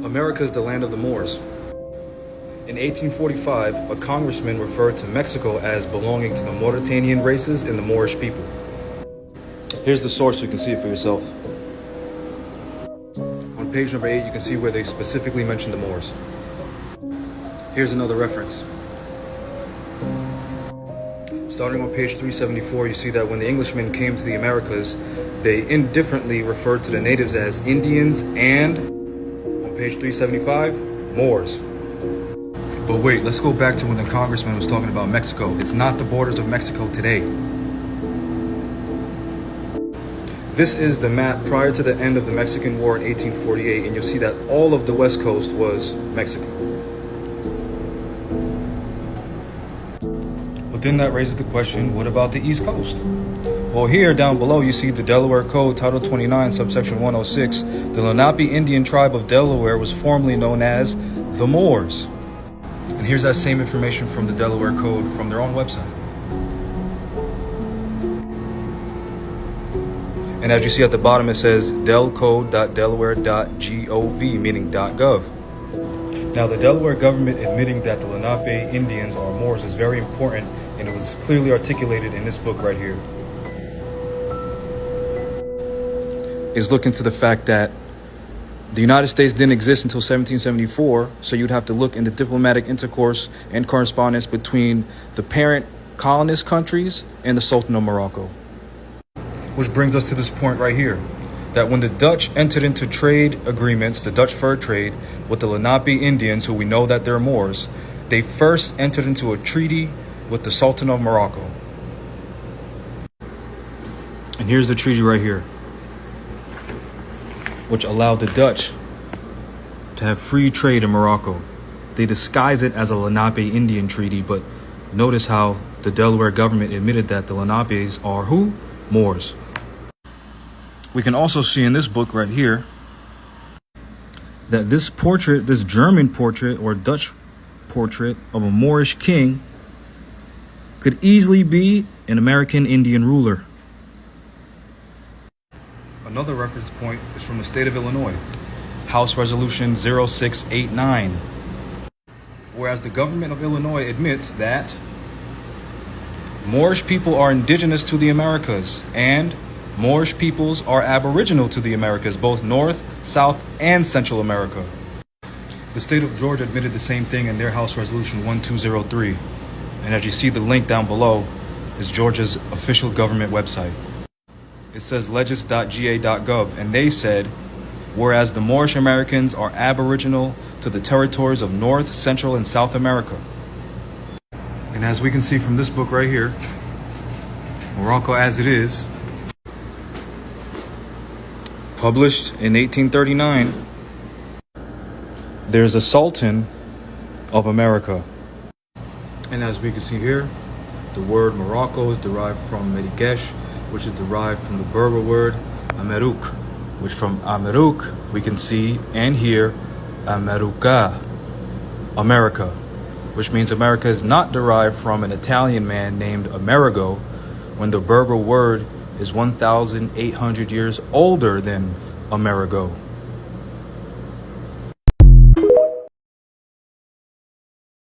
America is the land of the Moors. In 1845, a congressman referred to Mexico as belonging to the Mauritanian races and the Moorish people. Here's the source so you can see it for yourself. On page number 8, you can see where they specifically mention the Moors. Here's another reference. Starting on page 374, you see that when the Englishmen came to the Americas, they indifferently referred to the natives as Indians and, on page 375, Moors. But wait, let's go back to when the congressman was talking about Mexico. It's not the borders of Mexico today. This is the map prior to the end of the Mexican War in 1848, and you'll see that all of the West Coast was Mexican. But then that raises the question, what about the East Coast? Well, here down below you see the Delaware Code, Title 29, subsection 106. The Lenape Indian tribe of Delaware was formerly known as the Moors. And here's that same information from the Delaware Code from their own website. And as you see at the bottom, it says delcode.delaware.gov, meaning .gov. Now, the Delaware government admitting that the Lenape Indians are Moors is very important, and it was clearly articulated in this book right here. Is looking to the fact that the United States didn't exist until 1774, so you'd have to look in the diplomatic intercourse and correspondence between the parent colonist countries and the Sultan of Morocco. Which brings us to this point right here, that when the Dutch entered into trade agreements, the Dutch fur trade, with the Lenape Indians, who we know that they're Moors, they first entered into a treaty with the Sultan of Morocco. And here's the treaty right here, which allowed the Dutch to have free trade in Morocco. They disguise it as a Lenape Indian treaty, but notice how the Delaware government admitted that the Lenapes are who? Moors. We can also see in this book right here that this portrait, this German portrait or Dutch portrait of a Moorish king could easily be an American Indian ruler. Another reference point is from the state of Illinois, House Resolution 0689, whereas the government of Illinois admits that Moorish people are indigenous to the Americas and Moorish peoples are aboriginal to the Americas, both North, South, and Central America. The state of Georgia admitted the same thing in their House Resolution 1203, and as you see, the link down below is Georgia's official government website. It says legis.ga.gov, and they said, whereas the Moorish Americans are aboriginal to the territories of North, Central, and South America. And as we can see from this book right here, Morocco as it is, published in 1839, there's a Sultan of America. And as we can see here, the word Morocco is derived from Medikesh, which is derived from the Berber word Ameruk, which from Ameruk we can see and hear America, America, which means America is not derived from an Italian man named Amerigo, when the Berber word is 1,800 years older than Amerigo.